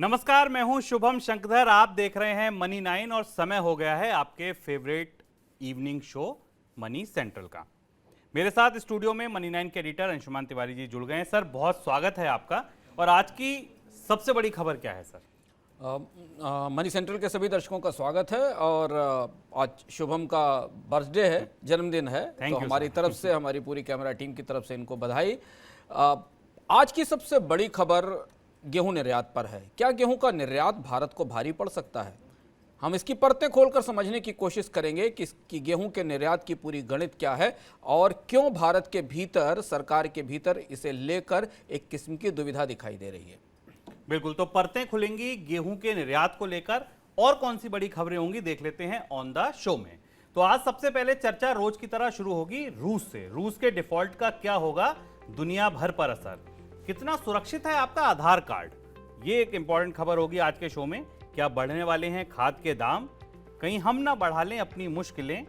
नमस्कार, मैं हूं शुभम शंकधर। आप देख रहे हैं मनी 9 और समय हो गया है आपके favourite evening show money central का। मेरे साथ स्टूडियो में मनी 9 के एडिटर अंशुमान तिवारी जी जुड़ गए हैं। सर, बहुत स्वागत है आपका। और आज की सबसे बड़ी खबर क्या है सर? मनी सेंट्रल के सभी दर्शकों का स्वागत है। और आज शुभम का बर्थडे है, जन्मदिन है, तो हमारी तरफ से, हमारी पूरी कैमरा टीम की तरफ से इनको बधाई। आज की सबसे बड़ी खबर गेहूं निर्यात पर है। क्या गेहूं का निर्यात भारत को भारी पड़ सकता है? हम इसकी परतें खोलकर समझने की कोशिश करेंगे कि गेहूं के निर्यात की पूरी गणित क्या है और क्यों भारत के भीतर, सरकार के भीतर इसे लेकर एक किस्म की दुविधा दिखाई दे रही है। बिल्कुल, तो परतें खुलेंगी गेहूं के निर्यात को लेकर। और कौन सी बड़ी खबरें होंगी देख लेते हैं ऑन द शो में। तो आज सबसे पहले चर्चा रोज की तरह शुरू होगी रूस से। रूस के डिफॉल्ट का क्या होगा दुनिया भर पर असर? कितना सुरक्षित है आपका आधार कार्ड? ये एक इंपॉर्टेंट खबर होगी आज के शो में। क्या बढ़ने वाले हैं खाद के दाम? कहीं हम ना बढ़ा लें अपनी मुश्किलें।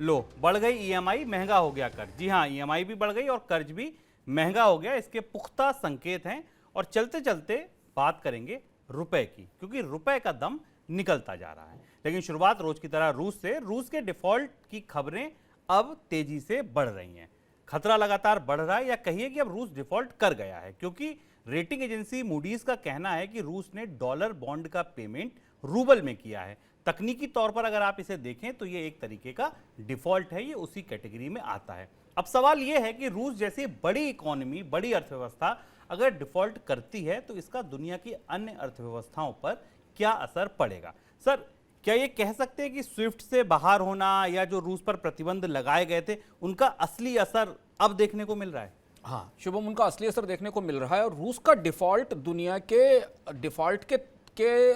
लो, बढ़ गई ईएमआई, महंगा हो गया कर्ज। जी हाँ, ईएमआई भी बढ़ गई और कर्ज भी महंगा हो गया। इसके पुख्ता संकेत हैं। और चलते चलते बात करेंगे रुपए की, क्योंकि रुपए का दम निकलता जा रहा है। लेकिन शुरुआत रोज की तरह रूस से। रूस के डिफॉल्ट की खबरें अब तेजी से बढ़ रही हैं। खतरा लगातार बढ़ रहा है, या कहिए कि अब रूस डिफॉल्ट कर गया है, क्योंकि रेटिंग एजेंसी मूडीज का कहना है कि रूस ने डॉलर बॉन्ड का पेमेंट रूबल में किया है। तकनीकी तौर पर अगर आप इसे देखें तो ये एक तरीके का डिफॉल्ट है, ये उसी कैटेगरी में आता है। अब सवाल ये है कि रूस जैसी बड़ी इकोनॉमी, बड़ी अर्थव्यवस्था अगर डिफॉल्ट करती है तो इसका दुनिया की अन्य अर्थव्यवस्थाओं पर क्या असर पड़ेगा? सर, क्या ये कह सकते हैं कि स्विफ्ट से बाहर होना या जो रूस पर प्रतिबंध लगाए गए थे उनका असली असर अब देखने को मिल रहा है? हाँ शुभम, उनका असली असर देखने को मिल रहा है। और रूस का डिफॉल्ट दुनिया के डिफॉल्ट के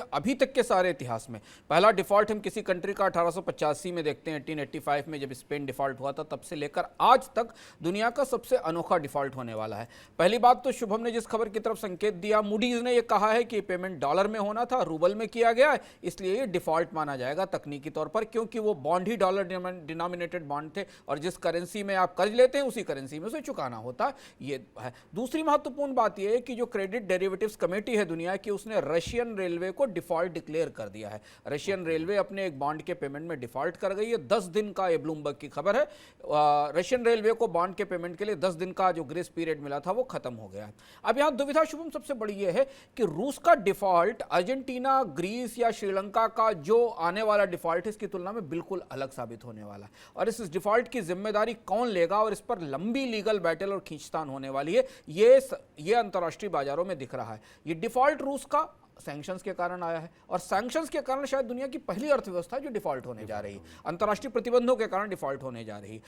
अभी तक के सारे इतिहास में पहला डिफॉल्ट हम किसी कंट्री का 1885 में देखते हैं, 1885 में जब स्पेन डिफॉल्ट हुआ था, तब से लेकर आज तक दुनिया का सबसे अनोखा डिफॉल्ट होने वाला है। पहली बात तो शुभम ने जिस खबर की तरफ संकेत दिया, मूडीज ने यह कहा है कि पेमेंट डॉलर में होना था, रूबल में किया गया है, इसलिए ये डिफॉल्ट माना जाएगा तकनीकी तौर पर, क्योंकि वो बॉन्ड ही डॉलर डिनोमिनेटेड बॉन्ड थे और जिस करेंसी में आप कर्ज लेते हैं उसी करेंसी में उसे चुकाना होता है। ये है। दूसरी महत्वपूर्ण बात यह है कि जो क्रेडिट डेरिवेटिव्स कमेटी है दुनिया की, उसने रशियन रेलवे को डिफॉल्ट डिक्लेयर कर दिया है। रशियन रेलवे अपने एक बॉन्ड के पेमेंट में डिफॉल्ट कर गई है। 10 दिन का, ये ब्लूमबर्ग की खबर है, रशियन रेलवे को बॉन्ड के पेमेंट के लिए 10 दिन का जो ग्रेस पीरियड मिला था वो खत्म हो गया है। अब यहां दुविधा शुभम सबसे बड़ी ये है कि रूस का डिफॉल्ट अर्जेंटीना, ग्रीस या श्रीलंका का जो आने वाला डिफॉल्ट है इसकी तुलना में बिल्कुल अलग साबित होने वाला है। और इस डिफॉल्ट की जिम्मेदारी कौन लेगा और इस पर लंबी लीगल बैटल और खींचतान होने वाली है, ये अंतर्राष्ट्रीय बाजारों में दिख रहा है। ये डिफॉल्ट रूस का सैंक्शंस के कारण आया है और सैंक्शंस के कारण शायद दुनिया की पहली अर्थव्यवस्था जो डिफॉल्ट होने जा रही है, अंतर्राष्ट्रीय प्रतिबंधों के कारण डिफॉल्ट होने जा रही है।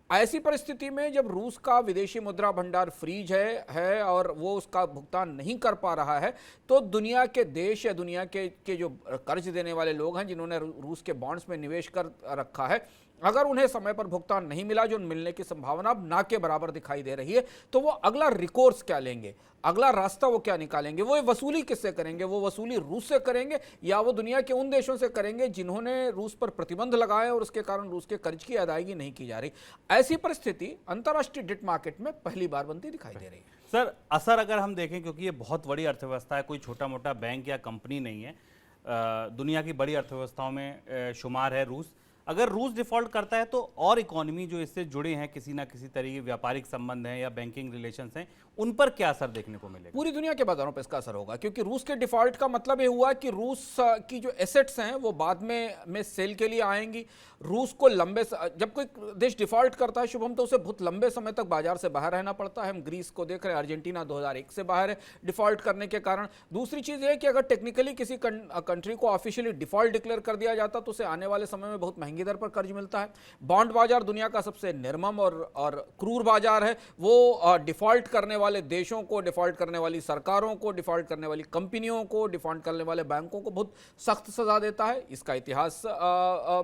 ऐसी परिस्थिति में जब रूस का विदेशी मुद्रा भंडार फ्रीज है और वो उसका भुगतान नहीं कर पा रहा है, तो दुनिया के देश या दुनिया के जो कर्ज देने वाले लोग हैं जिन्होंने रूस के बॉन्ड्स में निवेश कर रखा है, अगर उन्हें समय पर भुगतान नहीं मिला, जो मिलने की संभावना अब ना के बराबर दिखाई दे रही है, तो वो अगला रिकोर्स क्या लेंगे, अगला रास्ता वो क्या निकालेंगे? वो वसूली किससे करेंगे? वो वसूली रूस से करेंगे या वो दुनिया के उन देशों से करेंगे जिन्होंने रूस पर प्रतिबंध लगाए और उसके कारण रूस के कर्ज की अदायगी नहीं की जा रही? ऐसी परिस्थिति अंतर्राष्ट्रीय डेट मार्केट में पहली बार बनती दिखाई दे रही है। सर, असर अगर हम देखें, क्योंकि ये बहुत बड़ी अर्थव्यवस्था है, कोई छोटा मोटा बैंक या कंपनी नहीं है, दुनिया की बड़ी अर्थव्यवस्थाओं में शुमार है रूस। अगर रूस डिफॉल्ट करता है तो और इकोनॉमी जो इससे जुड़े हैं, किसी ना किसी तरीके व्यापारिक संबंध हैं या बैंकिंग रिलेशंस हैं, उन पर क्या असर देखने को मिलेगा? पूरी दुनिया के बाजारों पर इसका असर होगा, क्योंकि रूस के डिफॉल्ट का मतलब ये हुआ कि रूस की जो एसेट्स हैं वो बाद में सेल के लिए आएंगी। रूस को जब कोई देश डिफॉल्ट करता है शुभम, तो उसे बहुत लंबे समय तक बाजार से बाहर रहना पड़ता है। हम ग्रीस को देख रहे हैं, अर्जेंटीना 2001 से बाहर है डिफॉल्ट करने के कारण। दूसरी चीज ये है कि अगर टेक्निकली किसी कंट्री को ऑफिशियली डिफॉल्ट डिक्लेयर कर दिया जाता तो उसे आने वाले समय में बहुत महंगी दर पर कर्ज मिलता है। बॉन्ड बाजार दुनिया का सबसे निर्मम और क्रूर बाजार है। वो डिफॉल्ट करने वाले देशों को, डिफॉल्ट करने वाली सरकारों को, डिफॉल्ट करने वाली कंपनियों को, डिफॉल्ट करने वाले बैंकों को बहुत सख्त सजा देता है। इसका इतिहास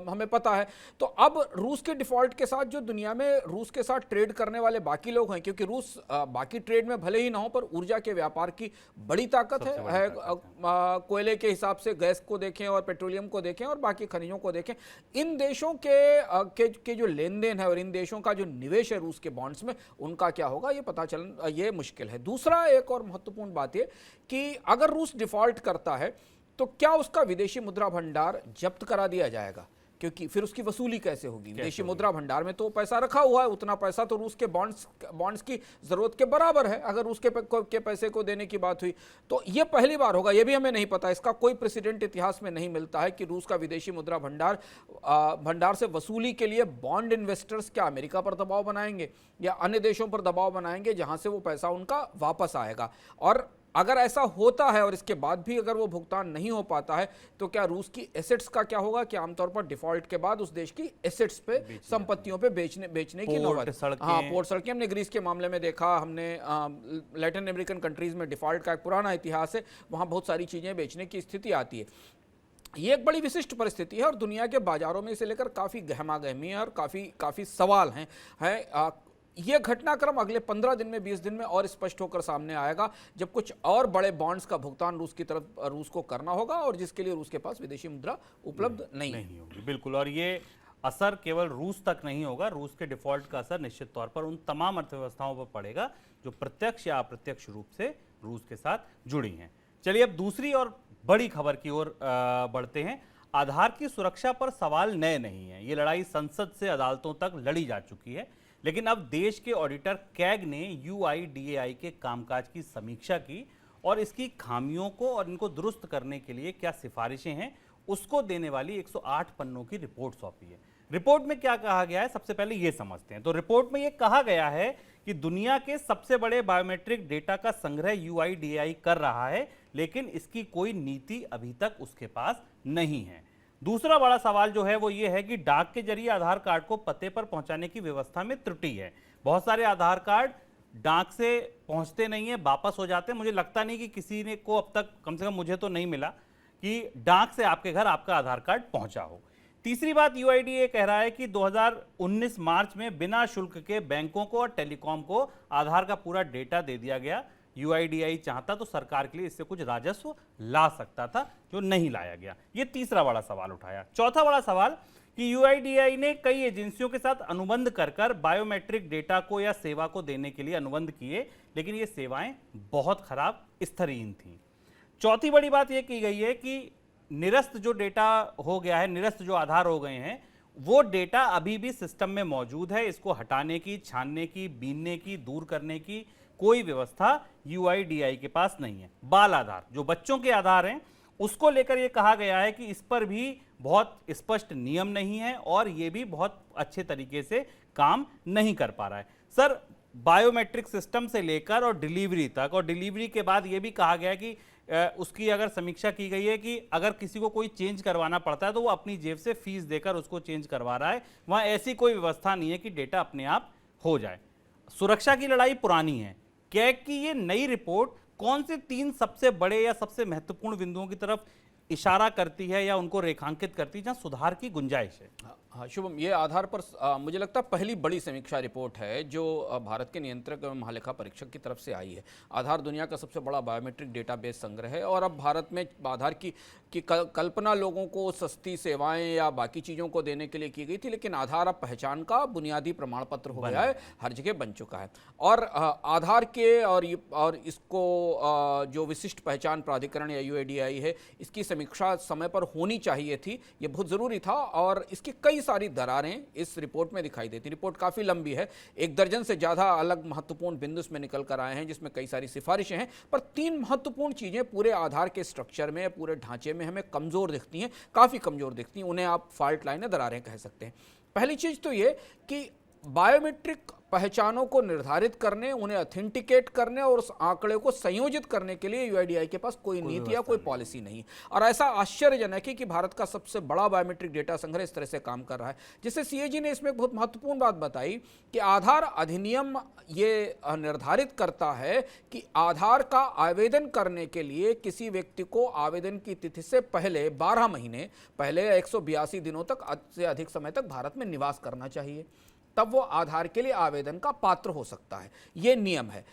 हमें पता है। तो अब रूस के डिफॉल्ट के साथ जो दुनिया में रूस के साथ ट्रेड करने वाले बाकी लोग हैं, क्योंकि रूस बाकी ट्रेड में भले ही ना हो पर ऊर्जा के व्यापार की बड़ी ताकत है। कोयले के हिसाब से गैस को देखें और पेट्रोलियम को देखें और बाकी खनिजों को देखें, इन इन देशों के जो लेन देन है और इन देशों का जो निवेश है रूस के बॉन्ड्स में, उनका क्या होगा ये पता चलना ये मुश्किल है। दूसरा एक और महत्वपूर्ण बात ये कि अगर रूस डिफॉल्ट करता है तो क्या उसका विदेशी मुद्रा भंडार जब्त करा दिया जाएगा, क्योंकि फिर उसकी वसूली कैसे होगी? विदेशी मुद्रा भंडार में तो पैसा रखा हुआ है, उतना पैसा तो रूस के बॉन्ड्स की जरूरत के बराबर है अगर रूस के पैसे को देने की बात हुई तो ये पहली बार होगा। ये भी हमें नहीं पता, इसका कोई प्रेसिडेंट इतिहास में नहीं मिलता है कि रूस का विदेशी मुद्रा भंडार से वसूली के लिए बॉन्ड इन्वेस्टर्स क्या अमेरिका पर दबाव बनाएंगे या अन्य देशों पर दबाव बनाएंगे जहां से वो पैसा उनका वापस आएगा। और अगर ऐसा होता है और इसके बाद भी अगर वो भुगतान नहीं हो पाता है तो क्या रूस की एसेट्स का क्या होगा कि आमतौर पर डिफॉल्ट के बाद उस देश की एसेट्स पे, संपत्तियों पे बेचने की नौबत। हाँ, पोर्ट सड़कें हमने ग्रीस के मामले में देखा, हमने लैटिन अमेरिकन कंट्रीज में डिफॉल्ट का एक पुराना इतिहास है, वहाँ बहुत सारी चीज़ें बेचने की स्थिति आती है। ये एक बड़ी विशिष्ट परिस्थिति है और दुनिया के बाजारों में इसे लेकर काफ़ी गहमागहमी है और काफ़ी सवाल हैं। ये घटनाक्रम अगले 15 दिन में 20 दिन में और स्पष्ट होकर सामने आएगा जब कुछ और बड़े बॉन्ड्स का भुगतान रूस को करना होगा और जिसके लिए रूस के पास विदेशी मुद्रा उपलब्ध नहीं होगी। बिल्कुल, और ये असर केवल रूस तक नहीं होगा, रूस के डिफॉल्ट का असर निश्चित तौर पर उन तमाम अर्थव्यवस्थाओं पर पड़ेगा जो प्रत्यक्ष या अप्रत्यक्ष रूप से रूस के साथ जुड़ी हैं। चलिए अब दूसरी और बड़ी खबर की ओर बढ़ते हैं। आधार की सुरक्षा पर सवाल नए नहीं है, ये लड़ाई संसद से अदालतों तक लड़ी जा चुकी है, लेकिन अब देश के ऑडिटर कैग ने UIDAI के कामकाज की समीक्षा की और इसकी खामियों को और इनको दुरुस्त करने के लिए क्या सिफारिशें हैं उसको देने वाली 108 पन्नों की रिपोर्ट सौंपी है। रिपोर्ट में क्या कहा गया है, सबसे पहले ये समझते हैं। तो रिपोर्ट में ये कहा गया है कि दुनिया के सबसे बड़े बायोमेट्रिक डेटा का संग्रह UIDAI कर रहा है, लेकिन इसकी कोई नीति अभी तक उसके पास नहीं है। दूसरा बड़ा सवाल जो है वो ये है कि डाक के जरिए आधार कार्ड को पते पर पहुंचाने की व्यवस्था में त्रुटि है। बहुत सारे आधार कार्ड डाक से पहुंचते नहीं है, वापस हो जाते हैं। मुझे लगता नहीं कि किसी ने को अब तक, कम से कम मुझे तो नहीं मिला कि डाक से आपके घर आपका आधार कार्ड पहुंचा हो। तीसरी बात, UIDAI कह रहा है कि 2019 मार्च में बिना शुल्क के बैंकों को और टेलीकॉम को आधार का पूरा डेटा दे दिया गया। UIDAI चाहता तो सरकार के लिए इससे कुछ राजस्व ला सकता था, जो नहीं लाया गया। ये तीसरा बड़ा सवाल उठाया। चौथा बड़ा सवाल कि UIDAI ने कई एजेंसियों के साथ अनुबंध कर बायोमेट्रिक डेटा को या सेवा को देने के लिए अनुबंध किए, लेकिन ये सेवाएं बहुत खराब स्तरहीन थी। चौथी बड़ी बात यह की गई है कि निरस्त जो डेटा हो गया है, निरस्त जो आधार हो गए हैं, वो डेटा अभी भी सिस्टम में मौजूद है। इसको हटाने की, छानने की, बीनने की, दूर करने की कोई व्यवस्था UIDAI के पास नहीं है। बाल आधार, जो बच्चों के आधार हैं, उसको लेकर यह कहा गया है कि इस पर भी बहुत स्पष्ट नियम नहीं है और ये भी बहुत अच्छे तरीके से काम नहीं कर पा रहा है। सर, बायोमेट्रिक सिस्टम से लेकर और डिलीवरी तक, और डिलीवरी के बाद ये भी कहा गया है कि उसकी अगर समीक्षा की गई है कि अगर किसी को कोई चेंज करवाना पड़ता है तो वो अपनी जेब से फीस देकर उसको चेंज करवा रहा है। वहाँ ऐसी कोई व्यवस्था नहीं है कि डेटा अपने आप हो जाए। सुरक्षा की लड़ाई पुरानी है। कैग की ये नई रिपोर्ट कौन से 3 सबसे बड़े या सबसे महत्वपूर्ण बिंदुओं की तरफ इशारा करती है या उनको रेखांकित करती है जहां सुधार की गुंजाइश है? हाँ शुभम, ये आधार पर मुझे लगता है पहली बड़ी समीक्षा रिपोर्ट है जो भारत के नियंत्रक एवं महालेखा परीक्षक की तरफ से आई है। आधार दुनिया का सबसे बड़ा बायोमेट्रिक डेटाबेस संग्रह है और अब भारत में आधार की कल्पना लोगों को सस्ती सेवाएं या बाकी चीज़ों को देने के लिए की गई थी, लेकिन आधार अब पहचान का बुनियादी प्रमाण पत्र हो गया है, हर जगह बन चुका है। और आधार के और इसको जो विशिष्ट पहचान प्राधिकरण या UIDAI है, इसकी समीक्षा समय पर होनी चाहिए थी, ये बहुत ज़रूरी था। और इसकी कई सारी दरारें इस रिपोर्ट में दिखाई देती। रिपोर्ट काफ़ी लंबी है, 1 दर्जन से ज़्यादा अलग महत्वपूर्ण बिंदु इसमें निकल कर आए हैं, जिसमें कई सारी सिफारिशें हैं, पर 3 महत्वपूर्ण चीज़ें पूरे आधार के स्ट्रक्चर में, पूरे ढांचे में हमें कमज़ोर दिखती हैं, काफ़ी कमज़ोर दिखती हैं। उन्हें आप फॉल्ट लाइनें, दरारें कह सकते हैं। पहली चीज़ तो ये कि बायोमेट्रिक पहचानों को निर्धारित करने, उन्हें ऑथेंटिकेट करने और उस आंकड़े को संयोजित करने के लिए UIDAI के पास कोई नीति या कोई पॉलिसी नहीं। और ऐसा आश्चर्यजनक है कि भारत का सबसे बड़ा बायोमेट्रिक डेटा संग्रह इस तरह से काम कर रहा है। जिससे CAG ने इसमें एक बहुत महत्वपूर्ण बात बताई कि आधार अधिनियम ये निर्धारित करता है कि आधार का आवेदन करने के लिए किसी व्यक्ति को आवेदन की तिथि से पहले 12 महीने पहले 182 दिनों तक से अधिक समय तक भारत में निवास करना चाहिए, तब वो आधार के लिए आवेदन का पात्र हो सकता है। ये नियम है।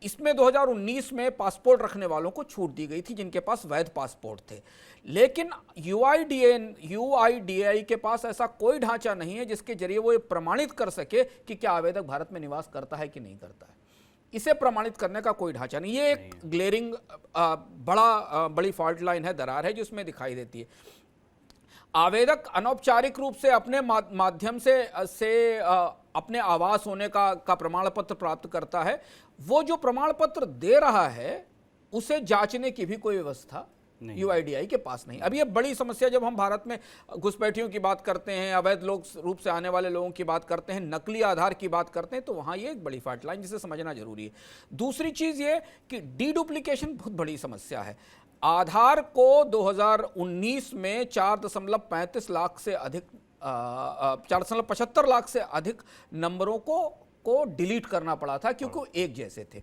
इसमें 2019 में पासपोर्ट रखने वालों को छूट दी गई थी जिनके पास वैध पासपोर्ट थे, लेकिन यूआईडीएआई के पास ऐसा कोई ढांचा नहीं है जिसके जरिए वो ये प्रमाणित कर सके कि क्या आवेदक भारत में निवास करता है कि नहीं करता है। इसे प्रमाणित करने का कोई ढांचा नहीं। ये एक ग्लेरिंग बड़ी फॉल्ट लाइन है, दरार है जो इसमें दिखाई देती है। आवेदक अनौपचारिक रूप से अपने माध्यम से अपने आवास होने का प्रमाण पत्र प्राप्त करता है। वो जो प्रमाण पत्र दे रहा है उसे जांचने की भी कोई व्यवस्था यूआईडीआई के पास नहीं। अब ये बड़ी समस्या, जब हम भारत में घुसपैठियों की बात करते हैं, अवैध लोग रूप से आने वाले लोगों की बात करते हैं, नकली आधार की बात करते हैं, तो वहां ये एक बड़ी फाल्ट लाइन जिसे समझना जरूरी है। दूसरी चीज ये कि डीडुप्लीकेशन बहुत बड़ी समस्या है। आधार को 2019 में 4.35 लाख से अधिक 4.75 लाख से अधिक नंबरों को डिलीट करना पड़ा था क्योंकि वो एक जैसे थे।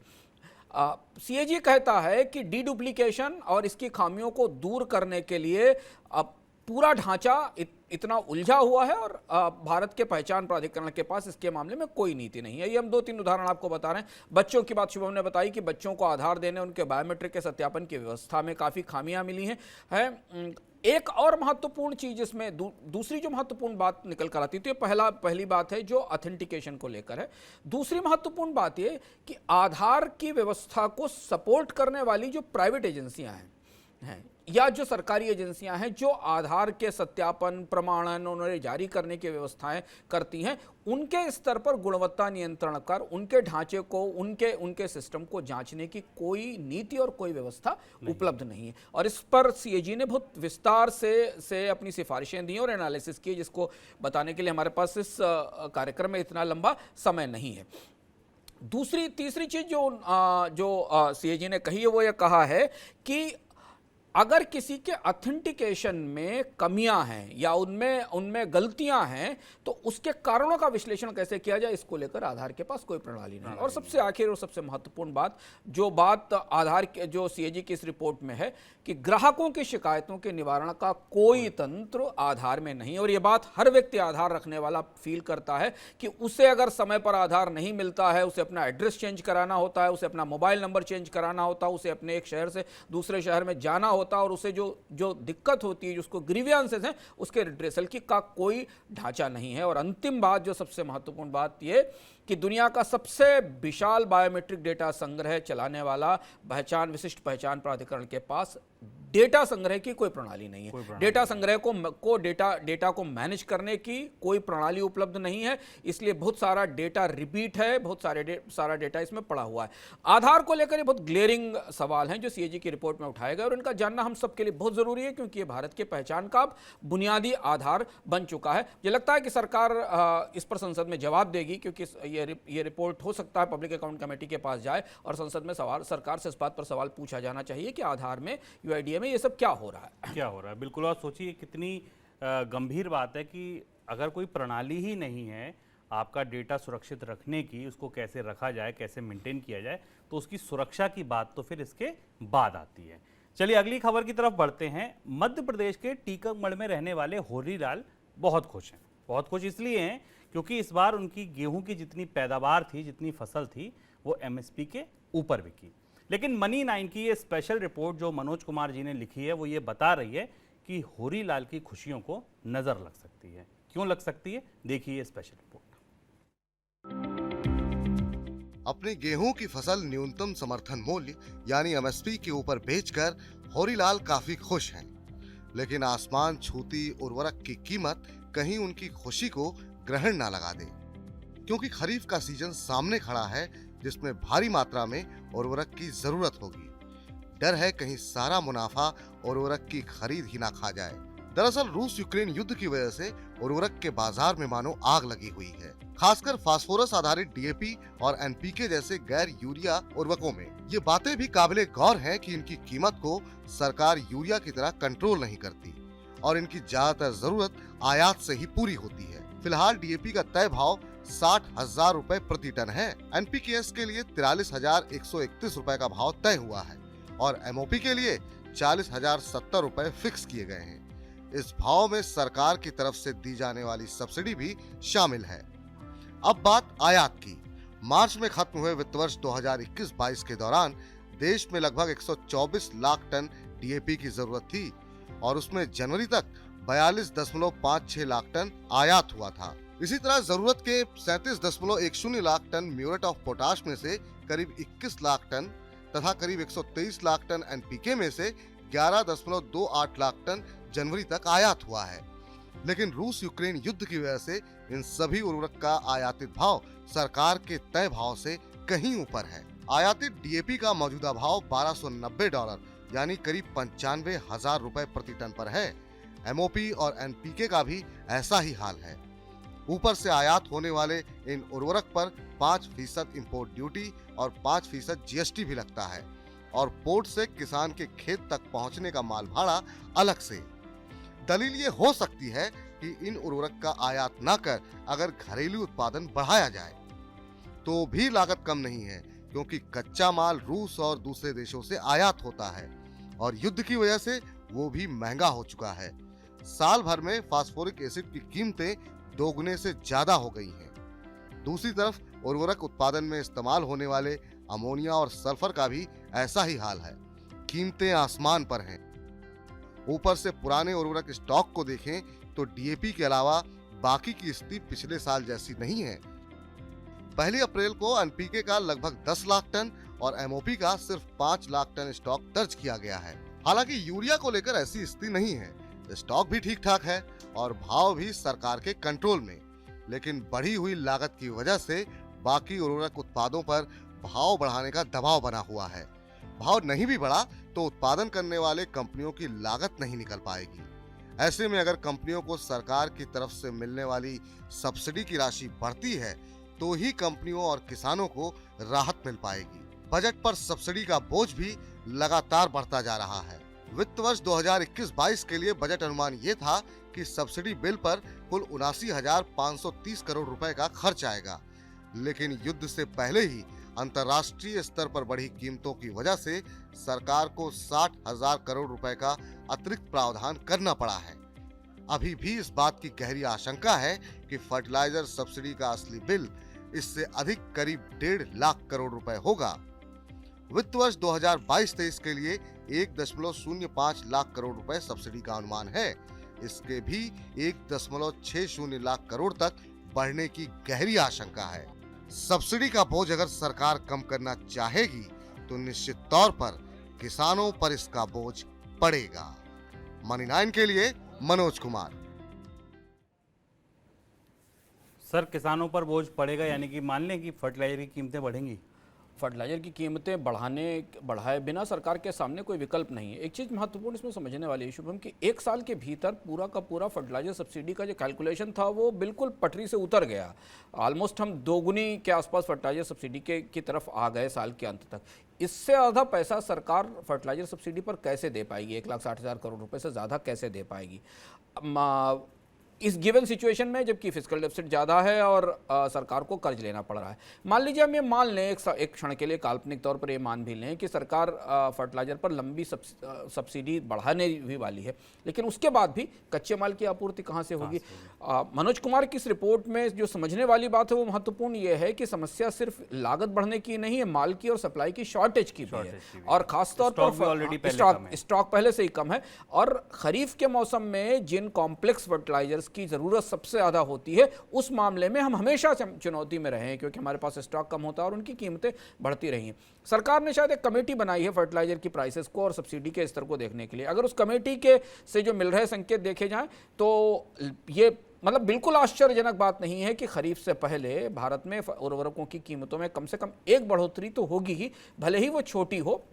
सीएजी कहता है कि डीडुप्लीकेशन और इसकी खामियों को दूर करने के लिए पूरा ढांचा इतना उलझा हुआ है और भारत के पहचान प्राधिकरण के पास इसके मामले में कोई नीति नहीं है। ये हम 2-3 उदाहरण आपको बता रहे हैं। बच्चों की बात शुभम ने बताई कि बच्चों को आधार देने, उनके बायोमेट्रिक के सत्यापन की व्यवस्था में काफ़ी खामियां मिली हैं। एक और महत्वपूर्ण चीज इसमें दूसरी जो महत्वपूर्ण बात निकल कर आती है, तो पहली बात है जो ऑथेंटिकेशन को लेकर है। दूसरी महत्वपूर्ण बात ये कि आधार की व्यवस्था को सपोर्ट करने वाली जो प्राइवेट एजेंसियां हैं या जो सरकारी एजेंसियां हैं जो आधार के सत्यापन, प्रमाणन उन्हें जारी करने की व्यवस्थाएं करती हैं, उनके स्तर पर गुणवत्ता नियंत्रण कर उनके ढांचे को, उनके सिस्टम को जांचने की कोई नीति और कोई व्यवस्था उपलब्ध नहीं है। और इस पर सीएजी ने बहुत विस्तार से अपनी सिफारिशें दी और एनालिसिस की, जिसको बताने के लिए हमारे पास इस कार्यक्रम में इतना लंबा समय नहीं है। तीसरी चीज जो सीएजी ने कही है वो ये कहा है कि अगर किसी के ऑथेंटिकेशन में कमियां हैं या उनमें गलतियां हैं तो उसके कारणों का विश्लेषण कैसे किया जाए, इसको लेकर आधार के पास कोई प्रणाली नहीं। और सबसे आखिर और सबसे महत्वपूर्ण बात आधार के जो सीएजी की इस रिपोर्ट में है कि ग्राहकों की शिकायतों के निवारण का कोई तंत्र आधार में नहीं। और यह बात हर व्यक्ति आधार रखने वाला फील करता है कि उसे अगर समय पर आधार नहीं मिलता है, उसे अपना एड्रेस चेंज कराना होता है, उसे अपना मोबाइल नंबर चेंज कराना होता है, उसे अपने एक शहर से दूसरे शहर में जाना होता है और उसे जो दिक्कत होती है, जो उसको ग्रीवियंसेस हैं, उसके रिड्रेसल का कोई ढांचा नहीं है। और अंतिम बात, जो सबसे महत्वपूर्ण बात, ये कि दुनिया का सबसे विशाल बायोमेट्रिक डेटा संग्रह चलाने वाला विशिष्ट पहचान प्राधिकरण के पास डेटा संग्रह की कोई प्रणाली नहीं है। डेटा संग्रह डेटा को मैनेज करने की कोई प्रणाली उपलब्ध नहीं है, इसलिए बहुत सारा डेटा रिपीट है, बहुत सारा डेटा इसमें पड़ा हुआ है। आधार को लेकर ये बहुत ग्लेरिंग सवाल हैं जो सीएजी की रिपोर्ट में उठाए गए और इनका जानना हम सबके लिए बहुत जरूरी है, क्योंकि ये भारत के पहचान का बुनियादी आधार बन चुका है। मुझे लगता है कि सरकार इस पर संसद में जवाब देगी, क्योंकि ये रिपोर्ट हो सकता है पब्लिक अकाउंट कमेटी के पास जाए और संसद में सरकार से इस बात पर सवाल पूछा जाना चाहिए कि आधार में, यूआईडीए में ये सब क्या हो रहा है। बिल्कुल। और सोचिए कितनी गंभीर बात है कि अगर कोई प्रणाली ही नहीं है आपका डेटा सुरक्षित रखने की, उसको कैसे रखा जाए, कैसे मेंटेन किया जाए, तो उसकी सुरक्षा की बात तो फिर इसके बाद आती है। चलिए अगली खबर की तरफ बढ़ते हैं। मध्य प्रदेश के टीकमगढ़ में रहने वाले होरीलाल बहुत खुश हैं। बहुत खुश इसलिए हैं क्योंकि इस बार उनकी गेहूं की जितनी पैदावार थी, जितनी फसल थी, वो एमएसपी के ऊपर बिकी। लेकिन मनी 9 की ये स्पेशल रिपोर्ट जो मनोज कुमार जी ने लिखी है, वो ये बता रही है कि होरीलाल की खुशियों को नजर लग सकती है। क्यों लग सकती है, देखिए ये स्पेशल रिपोर्ट। अपनी गेहूं की फसल न्यूनतम समर्थन मूल्य यानी एमएसपी के ऊपर बेचकर होरीलाल काफी खुश हैं। लेकिन आसमान छूती उर्वरक की कीमत कहीं उनकी खुशी को ग्रहण ना लगा दे, क्योंकि खरीफ का सीजन सामने खड़ा है जिसमें भारी मात्रा में उर्वरक की जरूरत होगी। डर है कहीं सारा मुनाफा उर्वरक की खरीद ही ना खा जाए। दरअसल रूस यूक्रेन युद्ध की वजह से उर्वरक के बाजार में मानो आग लगी हुई है, खासकर फास्फोरस आधारित डीएपी और एनपीके जैसे गैर यूरिया उर्वरकों में। ये बातें भी काबिले गौर है कि इनकी कीमत को सरकार यूरिया की तरह कंट्रोल नहीं करती और इनकी ज्यादातर जरूरत आयात से ही पूरी होती है। फिलहाल डीएपी का तय भाव 60,000 रुपए प्रति टन है। एनपीकेएस के लिए 43,131 रुपए का भाव तय हुआ है और एमओपी के लिए 40,070 रुपए फिक्स किए गए हैं। इस भाव में सरकार की तरफ से दी जाने वाली सब्सिडी भी शामिल है। अब बात आयात की। मार्च में खत्म हुए वित्त वर्ष 2021-22 के दौरान देश में लगभग 124 लाख टन डीएपी की जरूरत थी और उसमें जनवरी तक 42.56 लाख टन आयात हुआ था। इसी तरह जरूरत के 37.10 lakh ton muriate of potash में से करीब 21 लाख टन तथा करीब 123 लाख टन एनपीके में से 11.28 लाख टन जनवरी तक आयात हुआ है। लेकिन रूस यूक्रेन युद्ध की वजह से इन सभी उर्वरक का आयातित भाव सरकार के तय भाव से कहीं ऊपर है। आयातित डीएपी का मौजूदा भाव $1290 यानी करीब 95,000 रुपए प्रति टन पर है। एमओपी और एनपीके का भी ऐसा ही हाल है। ऊपर से आयात होने वाले इन उर्वरक पर 5% इंपोर्ट ड्यूटी और 5% जीएसटी भी लगता है और पोर्ट से किसान के खेत तक पहुंचने का माल भाड़ा अलग से। दलील ये हो सकती है कि इन उर्वरक का आयात न कर अगर घरेलू उत्पादन बढ़ाया जाए तो भी लागत कम नहीं है, क्योंकि कच्चा माल रूस और दूसरे देशों से आयात होता है और युद्ध की वजह से वो भी महंगा हो चुका है। साल भर में फास्फोरिक एसिड की कीमतें दोगुने से ज्यादा हो गई हैं। दूसरी तरफ उर्वरक उत्पादन में इस्तेमाल होने वाले अमोनिया और सल्फर का भी ऐसा ही हाल है। कीमतें आसमान पर हैं। ऊपर से पुराने उर्वरक स्टॉक को देखें तो डीएपी के अलावा बाकी की स्थिति पिछले साल जैसी नहीं है। 1 अप्रैल को एनपीके का लगभग 10 लाख टन और एमओपी का सिर्फ 5 लाख टन स्टॉक दर्ज किया गया है। हालांकि यूरिया को लेकर ऐसी स्थिति नहीं है, स्टॉक भी ठीक ठाक है और भाव भी सरकार के कंट्रोल में, लेकिन बढ़ी हुई लागत की वजह से बाकी उर्वरक उत्पादों पर भाव बढ़ाने का दबाव बना हुआ है। भाव नहीं भी बढ़ा तो उत्पादन करने वाले कंपनियों की लागत नहीं निकल पाएगी। ऐसे में अगर कंपनियों को सरकार की तरफ से मिलने वाली सब्सिडी की राशि बढ़ती है तो ही कंपनियों और किसानों को राहत मिल पाएगी। बजट पर सब्सिडी का बोझ भी लगातार बढ़ता जा रहा है। वित्त वर्ष 2021-22 के लिए बजट अनुमान ये था कि सब्सिडी बिल पर कुल 79,530 करोड़ रुपए का खर्च आएगा, लेकिन युद्ध से पहले ही अंतर्राष्ट्रीय स्तर पर बढ़ी कीमतों की वजह से सरकार को 60,000 करोड़ रुपए का अतिरिक्त प्रावधान करना पड़ा है। अभी भी इस बात की गहरी आशंका है कि फर्टिलाइजर सब्सिडी का असली बिल इससे अधिक करीब 1.5 लाख करोड़ रुपए होगा। वित्त वर्ष 2022-23 के लिए 1.05 लाख करोड़ रुपए सब्सिडी का अनुमान है। इसके भी 1.60 लाख करोड़ तक बढ़ने की गहरी आशंका है। सब्सिडी का बोझ अगर सरकार कम करना चाहेगी तो निश्चित तौर पर किसानों पर इसका बोझ पड़ेगा। मनी 9 के लिए मनोज कुमार। सर, किसानों पर बोझ पड़ेगा यानी कि मान लें कि फर्टिलाइजर की कीमतें बढ़ेंगी? फर्टिलाइजर की कीमतें बढ़ाए बिना सरकार के सामने कोई विकल्प नहीं है। एक चीज़ महत्वपूर्ण इसमें समझने वाली है शुभम कि एक साल के भीतर पूरा का पूरा फर्टिलाइजर सब्सिडी का जो कैलकुलेशन था वो बिल्कुल पटरी से उतर गया। ऑलमोस्ट हम दोगुनी के आसपास फर्टिलाइजर सब्सिडी की तरफ आ गए साल के अंत तक। इससे ज़्यादा पैसा सरकार फर्टिलाइजर सब्सिडी पर कैसे दे पाएगी? 1,60,000 करोड़ रुपए से ज़्यादा कैसे दे पाएगी इस गिवन सिचुएशन में, जबकि फिस्कल डेफिसिट ज़्यादा है और सरकार को कर्ज लेना पड़ रहा है? मान लीजिए हम ये मान लें एक क्षण के लिए, काल्पनिक तौर पर ये मान भी लें कि सरकार फर्टिलाइजर पर लंबी सब्सिडी बढ़ाने भी वाली है, लेकिन उसके बाद भी कच्चे माल की आपूर्ति कहाँ से होगी? मनोज कुमार की इस रिपोर्ट में जो समझने वाली बात है वो महत्वपूर्ण ये है कि समस्या सिर्फ लागत बढ़ने की नहीं है, माल की और सप्लाई की शॉर्टेज की भी है, और खासतौर पर स्टॉक पहले से ही कम है। और खरीफ के मौसम में जिन कॉम्प्लेक्स फर्टिलाइजर्स की जरूरत सबसे ज्यादा होती है उस मामले में हम हमेशा चुनौती में रहे हैं, क्योंकि हमारे पास स्टॉक कम होता है और उनकी कीमतें बढ़ती रही हैं। सरकार ने शायद एक कमेटी बनाई है फर्टिलाइजर की प्राइसेस को और सब्सिडी के स्तर को देखने के लिए। अगर उस कमेटी के से जो मिल रहे संकेत देखे जाएं तो ये मतलब बिल्कुल आश्चर्यजनक बात नहीं है कि खरीफ से पहले भारत में उर्वरकों की कीमतों में कम से कम एक बढ़ोतरी तो होगी ही, भले ही वो छोटी हो।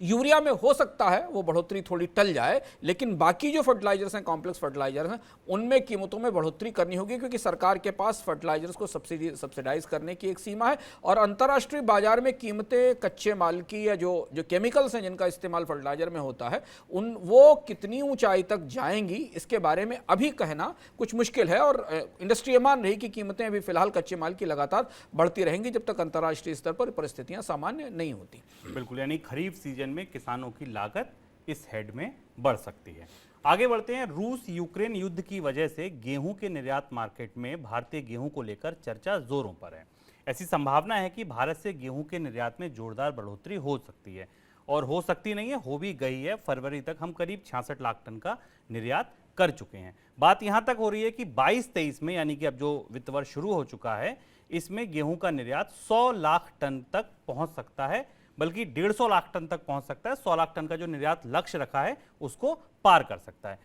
यूरिया में हो सकता है वो बढ़ोतरी थोड़ी टल जाए, लेकिन बाकी जो फर्टिलाइजर्स हैं, कॉम्प्लेक्स फर्टिलाइजर्स हैं, उनमें कीमतों में बढ़ोतरी करनी होगी, क्योंकि सरकार के पास फर्टिलाइजर्स को सब्सिडाइज करने की एक सीमा है और अंतर्राष्ट्रीय बाजार में कीमतें कच्चे माल की या जो केमिकल्स हैं जिनका इस्तेमाल फर्टिलाइजर में होता है वो कितनी ऊंचाई तक जाएंगी इसके बारे में अभी कहना कुछ मुश्किल है। और इंडस्ट्री मान रही कि कीमतें अभी फिलहाल कच्चे माल की लगातार बढ़ती रहेंगी जब तक अंतर्राष्ट्रीय स्तर पर परिस्थितियां सामान्य नहीं होती। बिल्कुल, यानी खरीफ सीजन में किसानों की लागत इस हेड में बढ़ सकती है। आगे बढ़ते हैं। रूस यूक्रेन युद्ध की वजह से गेहूं के निर्यात मार्केट में भारतीय गेहूं को लेकर चर्चा जोरों पर है। ऐसी संभावना है कि भारत से गेहूं के निर्यात में जोरदार बढ़ोतरी हो सकती है, और हो सकती नहीं है, हो भी गई है। फरवरी तक हम करीब 66 लाख टन का निर्यात कर चुके हैं। बात यहां तक हो रही है कि 22-23 में, यानी कि अब जो वित्त वर्ष शुरू हो चुका है, इसमें गेहूं का निर्यात 100 लाख टन तक पहुंच सकता है, बल्कि 150 लाख टन तक पहुंच सकता है। 100 लाख टन का जो निर्यात लक्ष्य रखा है उसको पार कर सकता है।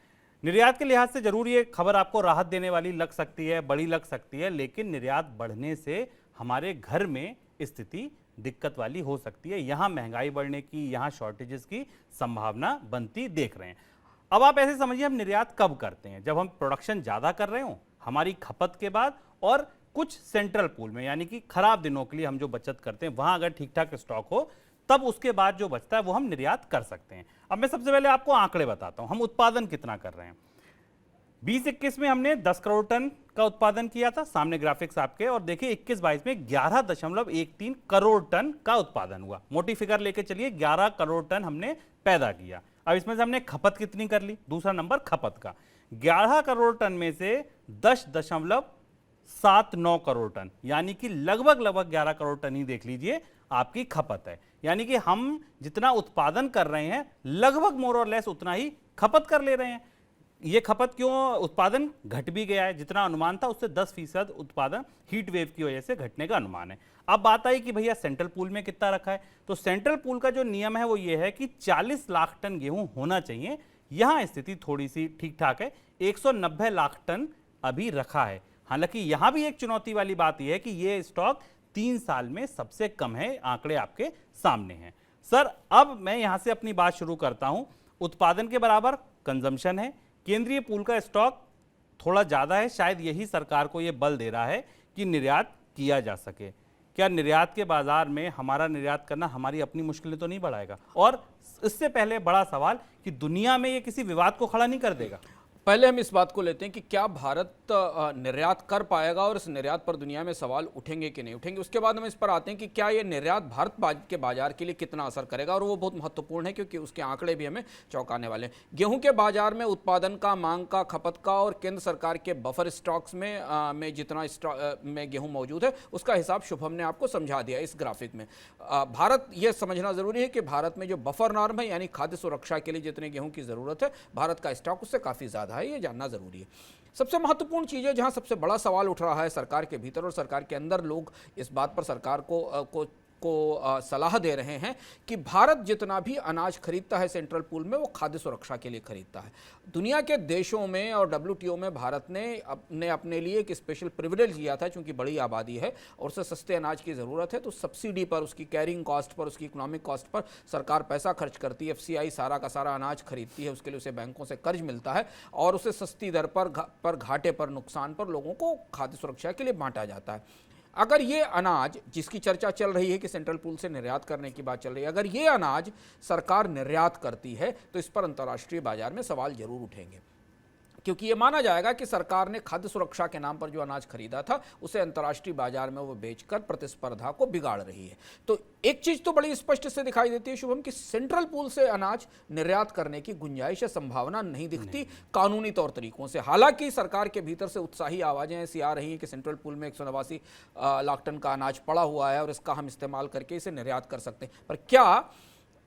निर्यात के लिहाज से जरूर ये खबर आपको राहत देने वाली लग सकती है, बड़ी लग सकती है, लेकिन निर्यात बढ़ने से हमारे घर में स्थिति दिक्कत वाली हो सकती है। यहां महंगाई बढ़ने की, यहां शॉर्टेजेस की संभावना बनती देख रहे हैं। अब आप ऐसे समझिए, हम निर्यात कब करते हैं? जब हम प्रोडक्शन ज्यादा कर रहे हो, हमारी खपत के बाद, और कुछ सेंट्रल पूल में, यानी कि खराब दिनों के लिए हम जो बचत करते हैं वहां अगर ठीक ठाक स्टॉक हो, तब उसके बाद जो बचता है वो हम निर्यात कर सकते हैं। अब मैं सबसे पहले आपको आंकड़े बताता हूं, हम उत्पादन कितना कर रहे हैं। 20-21 में हमने 10 करोड़ टन का उत्पादन किया था, सामने ग्राफिक्स आपके, और देखिए 21-22 में 11.13 करोड़ टन का उत्पादन हुआ। मोटी फिगर लेके चलिए, 11 करोड़ टन हमने पैदा किया। अब इसमें से हमने खपत कितनी कर ली? दूसरा नंबर खपत का, 11 करोड़ टन में से 10.79 करोड़ टन, यानी कि लगभग 11 करोड़ टन ही देख लीजिए आपकी खपत है। यानी कि हम जितना उत्पादन कर रहे हैं, लगभग मोर और लेस उतना ही खपत कर ले रहे हैं। ये खपत क्यों, उत्पादन घट भी गया है, जितना अनुमान था उससे 10% उत्पादन हीट वेव की वजह से घटने का अनुमान है। अब बात आई कि भैया सेंट्रल पूल में कितना रखा है, तो सेंट्रल पूल का जो नियम है वो ये है कि 40 लाख टन गेहूं होना चाहिए। यहां स्थिति थोड़ी सी ठीक ठाक है, 190 लाख टन अभी रखा है। हालांकि यहां भी एक चुनौती वाली बात यह है कि ये स्टॉक 3 साल में सबसे कम है। आंकड़े आपके सामने हैं। सर, अब मैं यहां से अपनी बात शुरू करता हूं। उत्पादन के बराबर कंजम्पशन है, केंद्रीय पूल का स्टॉक थोड़ा ज्यादा है, शायद यही सरकार को यह बल दे रहा है कि निर्यात किया जा सके। क्या निर्यात के बाजार में हमारा निर्यात करना हमारी अपनी मुश्किलें तो नहीं बढ़ाएगा? और इससे पहले बड़ा सवाल कि दुनिया में ये किसी विवाद को खड़ा नहीं कर देगा? पहले हम इस बात को लेते हैं कि क्या भारत निर्यात कर पाएगा और इस निर्यात पर दुनिया में सवाल उठेंगे कि नहीं उठेंगे। उसके बाद हम इस पर आते हैं कि क्या ये निर्यात भारत के बाजार के लिए कितना असर करेगा, और वो बहुत महत्वपूर्ण है क्योंकि उसके आंकड़े भी हमें चौंकाने वाले हैं। गेहूं के बाजार में उत्पादन का, मांग का, खपत का और केंद्र सरकार के बफर स्टॉक्स में जितना में गेहूं मौजूद है उसका हिसाब शुभम ने आपको समझा दिया इस ग्राफिक में। भारत ये समझना जरूरी है कि भारत में जो बफर नॉर्म है, यानी खाद्य सुरक्षा के लिए जितने गेहूं की जरूरत है, भारत का स्टॉक उससे काफी ज्यादा है, ये जानना जरूरी है। सबसे महत्वपूर्ण चीज है, जहां सबसे बड़ा सवाल उठ रहा है सरकार के भीतर और सरकार के अंदर, लोग इस बात पर सरकार को सलाह दे रहे हैं कि भारत जितना भी अनाज खरीदता है सेंट्रल पूल में, वो खाद्य सुरक्षा के लिए खरीदता है। दुनिया के देशों में और WTO में भारत ने अपने लिए एक स्पेशल प्रिविलेज लिया था, क्योंकि बड़ी आबादी है और उसे सस्ते अनाज की ज़रूरत है, तो सब्सिडी पर, उसकी कैरिंग कॉस्ट पर, उसकी इकोनॉमिक कॉस्ट पर सरकार पैसा खर्च करती है। FCI सारा का सारा अनाज खरीदती है, उसके लिए उसे बैंकों से कर्ज मिलता है और उसे सस्ती दर पर घाटे पर, नुकसान पर लोगों को खाद्य सुरक्षा के लिए बांटा जाता है। अगर ये अनाज, जिसकी चर्चा चल रही है कि सेंट्रल पूल से निर्यात करने की बात चल रही है, अगर ये अनाज सरकार निर्यात करती है तो इस पर अंतर्राष्ट्रीय बाजार में सवाल जरूर उठेंगे, क्योंकि ये माना जाएगा कि सरकार ने खाद्य सुरक्षा के नाम पर जो अनाज खरीदा था उसे अंतर्राष्ट्रीय बाजार में वो बेचकर प्रतिस्पर्धा को बिगाड़ रही है। तो एक चीज तो बड़ी स्पष्ट से दिखाई देती है शुभम, कि सेंट्रल पूल से अनाज निर्यात करने की गुंजाइश या संभावना नहीं दिखती कानूनी तौर तरीकों से। हालांकि सरकार के भीतर से उत्साही आवाजें ऐसी आ रही हैं कि सेंट्रल पूल में 189 लाख टन का अनाज पड़ा हुआ है और इसका हम इस्तेमाल करके इसे निर्यात कर सकते हैं। पर क्या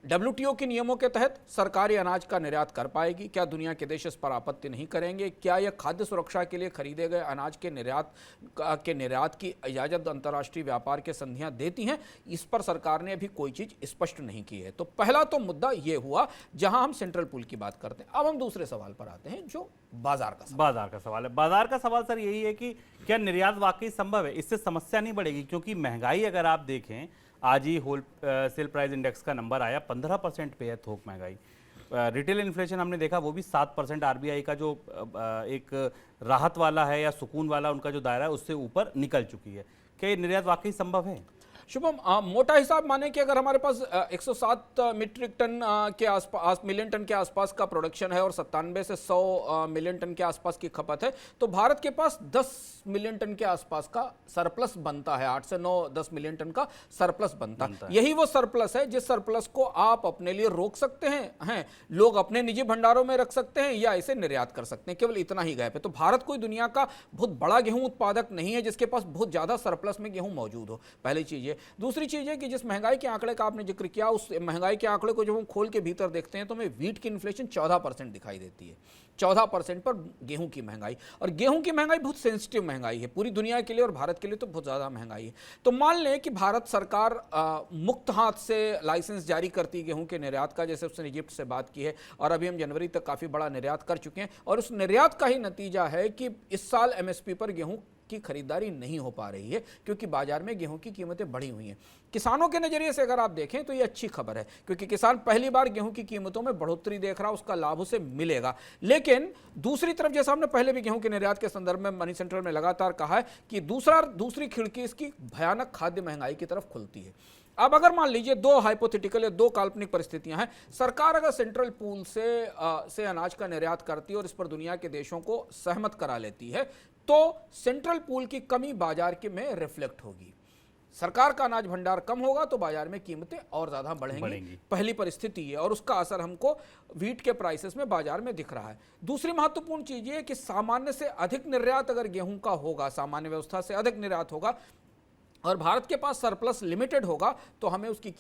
WTO के नियमों के तहत सरकारी अनाज का निर्यात कर पाएगी? क्या दुनिया के देश इस पर आपत्ति नहीं करेंगे? क्या यह खाद्य सुरक्षा के लिए खरीदे गए अनाज के निर्यात की इजाजत अंतर्राष्ट्रीय व्यापार के संधियां देती हैं? इस पर सरकार ने अभी कोई चीज स्पष्ट नहीं की है। तो पहला तो मुद्दा यह हुआ जहां हम सेंट्रल पूल की बात करते हैं। अब हम दूसरे सवाल पर आते हैं, जो बाजार का सवाल है। बाजार का सवाल सर यही है कि क्या निर्यात वाकई संभव है? इससे समस्या नहीं बढ़ेगी, क्योंकि महंगाई अगर आप देखें, आज ही होल सेल प्राइस इंडेक्स का नंबर आया, 15% पे है थोक महंगाई। रिटेल इन्फ्लेशन हमने देखा वो भी 7%। RBI का जो एक राहत वाला है या सुकून वाला उनका जो दायरा है उससे ऊपर निकल चुकी है। क्या ये निर्यात वाकई संभव है? शुभम, मोटा हिसाब माने कि अगर हमारे पास 107 मीट्रिक टन के आसपास, मिलियन टन के आसपास का प्रोडक्शन है और 97 से 100 मिलियन टन के आसपास की खपत है, तो भारत के पास 10 मिलियन टन के आसपास का सरप्लस बनता है। 8 से 9-10 मिलियन टन का सरप्लस बनता है। यही वो सरप्लस है जिस सरप्लस को आप अपने लिए रोक सकते हैं, लोग अपने निजी भंडारों में रख सकते हैं या इसे निर्यात कर सकते हैं। केवल इतना ही गैप है। तो भारत कोई दुनिया का बहुत बड़ा गेहूं उत्पादक नहीं है जिसके पास बहुत ज्यादा सरप्लस में गेहूं मौजूद हो। पहली चीज है। दूसरी चीज है कि जिस महंगाई के आंकड़े का आपने जिक्र किया, उस महंगाई के आंकड़े को जब हम खोल के भीतर देखते हैं तो हमें व्हीट की इन्फ्लेशन 14% दिखाई देती है। 14% पर गेहूं की महंगाई, और गेहूं की महंगाई बहुत सेंसिटिव महंगाई है पूरी दुनिया के लिए और भारत के लिए तो बहुत ज्यादा महंगाई है। तो मान लें कि भारत सरकार मुक्त हाथ से लाइसेंस जारी करती है गेहूं के निर्यात का, जैसे उसने इजिप्ट से बात की है और अभी हम जनवरी तक काफी बड़ा निर्यात कर चुके हैं, और उस निर्यात का ही नतीजा है कि इस साल एमएसपी पर गेहूं की खरीदारी नहीं हो पा रही है क्योंकि बाजार में गेहूं की कीमतें बढ़ी हुई हैं। किसानों के नजरिए से अगर आप देखें तो ये अच्छी खबर है क्योंकि किसान पहली बार गेहूं की कीमतों में बढ़ोतरी देख रहा है, उसका लाभ उसे मिलेगा। लेकिन दूसरी तरफ, जैसा हमने पहले भी गेहूं के निर्यात के संदर्भ में मनी सेंट्रल में लगातार कहा है कि दूसरी खिड़की इसकी भयानक खाद्य महंगाई की तरफ खुलती है। अब अगर मान लीजिए दो हाइपोथेटिकल या दो काल्पनिक परिस्थितियां हैं, सरकार अगर सेंट्रल पूल से अनाज का निर्यात करती है और इस पर दुनिया के देशों को सहमत करा लेती है, तो सेंट्रल पूल की कमी बाजार के में रिफ्लेक्ट होगी। सरकार का अनाज भंडार कम होगा तो बाजार में कीमतें और ज्यादा बढ़ेंगी। पहली परिस्थिति है और उसका असर हमको व्हीट के प्राइसेस में बाजार में दिख रहा है। दूसरी महत्वपूर्ण चीज ये कि सामान्य से अधिक निर्यात अगर गेहूं का होगा, सामान्य व्यवस्था से अधिक निर्यात होगा और भारत के पास सरप्लस लिमिटेड होगा, तो हमें उसकी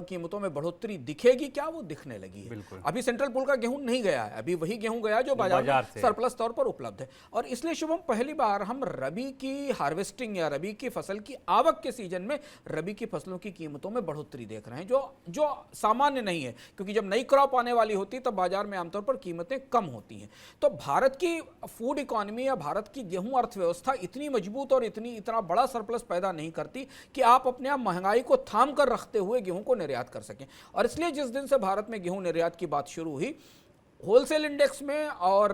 कीमतों में बढ़ोतरी दिखेगी। क्या वो दिखने लगी है? अभी सेंट्रल पूल का गेहूं नहीं गया है, अभी वही गेहूं गया जो बाजार में सरप्लस तौर पर उपलब्ध है। और इसलिए शुभम, पहली बार हम रबी की हार्वेस्टिंग या रबी की फसल की आवक के सीजन में रबी की फसलों की कीमतों में बढ़ोतरी देख रहे हैं, जो सामान्य नहीं है क्योंकि जब नई क्रॉप आने वाली होती है तब बाजार में आमतौर पर कीमतें कम होती हैं। तो भारत की फूड इकोनॉमी या भारत की गेहूं अर्थव्यवस्था इतनी मजबूत और इतना बड़ा सरप्लस पैदा नहीं करती कि आप अपने आप महंगाई को थाम कर रखते हुए गेहूं को निर्यात कर सकें। और इसलिए जिस दिन से भारत में गेहूं निर्यात की बात शुरू हुई, होलसेल इंडेक्स में और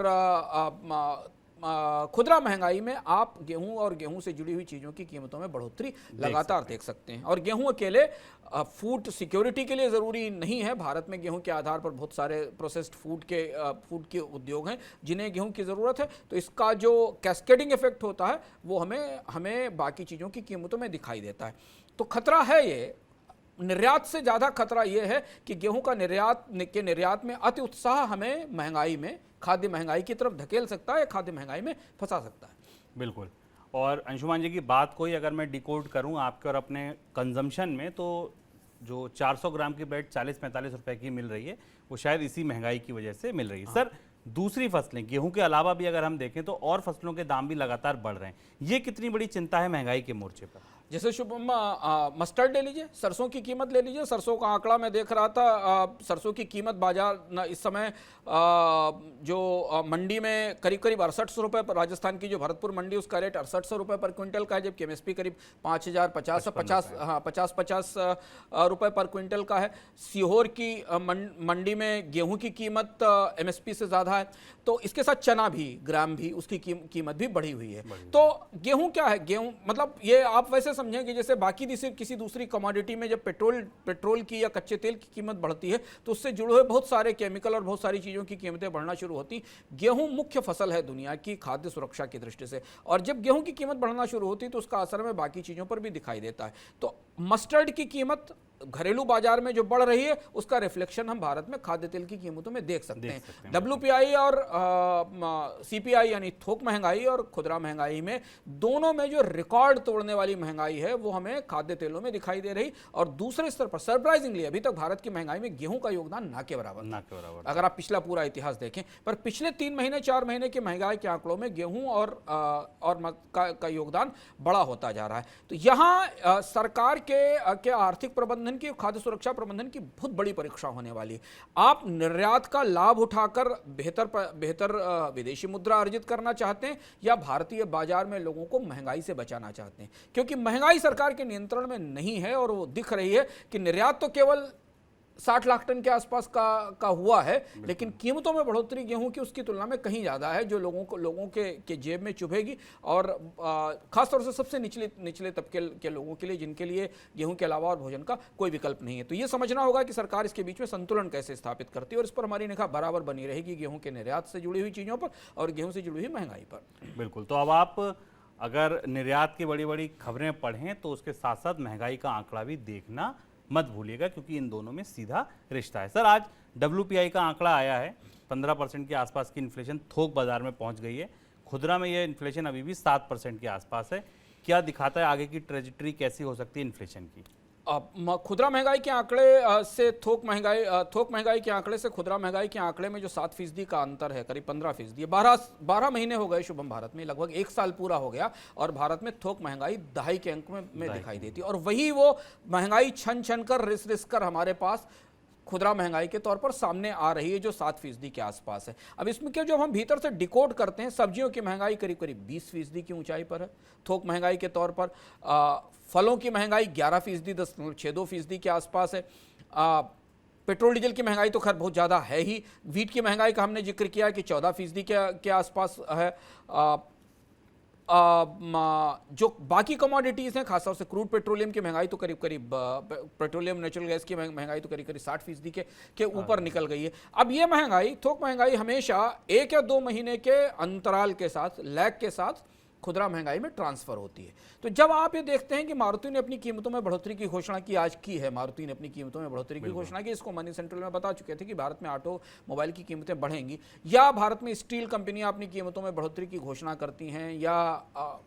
खुदरा महंगाई में आप गेहूं और गेहूं से जुड़ी हुई चीजों की कीमतों में बढ़ोतरी लगातार देख सकते हैं। और गेहूं अकेले फूड सिक्योरिटी के लिए जरूरी नहीं है। भारत में गेहूं के आधार पर बहुत सारे प्रोसेस्ड फूड के उद्योग हैं जिन्हें गेहूं की जरूरत है। तो इसका जो कैस्केडिंग इफेक्ट होता है वो हमें बाकी चीजों की कीमतों में दिखाई देता है। तो खतरा है ये, निर्यात से ज्यादा खतरा यह है कि गेहूं का निर्यात में अति उत्साह हमें महंगाई में, खाद्य महंगाई की तरफ धकेल सकता है, खाद्य महंगाई में फंसा सकता है। बिल्कुल। और अंशुमान जी की बात को ही अगर मैं डिकोड करूं आपके और अपने कंजम्पशन में, तो जो 400 ग्राम की ब्रेड 40-45 रुपए की मिल रही है वो शायद इसी महंगाई की वजह से मिल रही है। सर, दूसरी फसलें गेहूं के अलावा भी अगर हम देखें तो और फसलों के दाम भी लगातार बढ़ रहे हैं, ये कितनी बड़ी चिंता है महंगाई के मोर्चे पर? जैसे शुभम, मस्टर्ड ले लीजिए, सरसों की कीमत ले लीजिए। सरसों का आंकड़ा मैं देख रहा था, सरसों की कीमत बाजार इस समय जो मंडी में करीब 6800 रुपये पर, राजस्थान की जो भरतपुर मंडी उसका रेट 6800 रुपये पर क्विंटल का है, जबकि एमएसपी करीब 5050 रुपये पर क्विंटल का है। सीहोर की मंडी में गेहूं की कीमत एमएसपी से ज़्यादा है। तो इसके साथ चना भी, ग्राम भी, उसकी कीमत भी बढ़ी हुई है। तो गेहूं क्या है? गेहूं मतलब ये आप वैसे समझें कि जैसे बाकी किसी दूसरी कमोडिटी में जब पेट्रोल की या कच्चे तेल की कीमत बढ़ती है तो उससे जुड़े हुए बहुत सारे केमिकल और बहुत सारी चीज़ों की कीमतें बढ़ना शुरू होती। गेहूं मुख्य फसल है दुनिया की खाद्य सुरक्षा की दृष्टि से, और जब गेहूं की कीमत बढ़ना शुरू होती है तो उसका असर हमें बाकी चीज़ों पर भी दिखाई देता है। तो मस्टर्ड की कीमत घरेलू बाजार में जो बढ़ रही है उसका रिफ्लेक्शन हम भारत में खाद्य तेल की कीमतों में देख सकते हैं। WPI और CPI यानी थोक महंगाई और खुदरा महंगाई में, दोनों में जो रिकॉर्ड तोड़ने वाली महंगाई है वो हमें खाद्य तेलों में दिखाई दे रही। और दूसरे स्तर पर सरप्राइजिंगली अभी तक भारत की महंगाई में गेहूं का योगदान ना के बराबर अगर आप पिछला पूरा इतिहास देखें। पर पिछले 3 महीने 4 महीने के महंगाई के आंकड़ों में गेहूं और का योगदान बड़ा होता जा रहा है। तो यहाँ सरकार के आर्थिक प्रबंधन की, खाद्य सुरक्षा प्रबंधन की बहुत बड़ी परीक्षा होने वाली है। आप निर्यात का लाभ उठाकर बेहतर विदेशी मुद्रा अर्जित करना चाहते हैं या भारतीय बाजार में लोगों को महंगाई से बचाना चाहते हैं? क्योंकि महंगाई सरकार के नियंत्रण में नहीं है और वो दिख रही है कि निर्यात तो केवल 60 लाख टन के आसपास का हुआ है, लेकिन कीमतों में बढ़ोतरी गेहूं की उसकी तुलना में कहीं ज़्यादा है, जो लोगों के जेब में चुभेगी, और खासतौर से सबसे निचले तबके के लोगों के लिए, जिनके लिए गेहूं के अलावा और भोजन का कोई विकल्प नहीं है। तो ये समझना होगा कि सरकार इसके बीच में संतुलन कैसे स्थापित करती है, और इस पर हमारी निगाह बराबर बनी रहेगी गेहूं के निर्यात से जुड़ी हुई चीज़ों पर और गेहूं से जुड़ी हुई महंगाई पर। बिल्कुल। तो अब आप अगर निर्यात की बड़ी बड़ी खबरें पढ़ें तो उसके साथ साथ महंगाई का आंकड़ा भी देखना मत भूलिएगा, क्योंकि इन दोनों में सीधा रिश्ता है। सर, आज WPI का आंकड़ा आया है, 15% के आसपास की इन्फ्लेशन थोक बाजार में पहुंच गई है। खुदरा में यह इन्फ्लेशन अभी भी 7% के आसपास है। क्या दिखाता है आगे की ट्रेजेक्टरी कैसी हो सकती है इन्फ्लेशन की? खुदरा महंगाई के आंकड़े से थोक महंगाई के आंकड़े से खुदरा महंगाई के आंकड़े में जो 7% का अंतर है, करीब 15%। 12 महीने हो गए शुभम भारत में, लगभग 1 साल पूरा हो गया, और भारत में थोक महंगाई दहाई के अंक में दिखाई देती है। और वही वो महंगाई छन कर रिस कर हमारे पास खुदरा महंगाई के तौर पर सामने आ रही है, जो 7% के आसपास है। अब इसमें क्या, जो हम भीतर से डिकोड करते हैं, सब्जियों की महंगाई करीब 20% की ऊंचाई पर है थोक महंगाई के तौर पर। फलों की महंगाई 11%, 10.62% के आसपास है। पेट्रोल डीजल की महंगाई तो खैर बहुत ज़्यादा है ही। वीट की महंगाई का हमने जिक्र किया कि 14% के आसपास है। जो बाकी कमोडिटीज़ हैं, खासतौर से क्रूड पेट्रोलियम की महंगाई तो करीब पेट्रोलियम नेचुरल गैस की महंगाई तो करीब 60% के ऊपर निकल गई है। अब ये महंगाई, थोक महंगाई, हमेशा 1 या 2 महीने के अंतराल के साथ, लैग के साथ खुदरा महंगाई में ट्रांसफर होती है। तो जब आप ये देखते हैं कि मारुति ने अपनी कीमतों में बढ़ोतरी की घोषणा की, आज की है, मारुति ने अपनी कीमतों में बढ़ोतरी की घोषणा की। इसको मनी सेंट्रल में बता चुके थे कि भारत में ऑटोमोबाइल की कीमतें बढ़ेंगी, या भारत में स्टील कंपनियां अपनी कीमतों में बढ़ोतरी की घोषणा करती हैं, या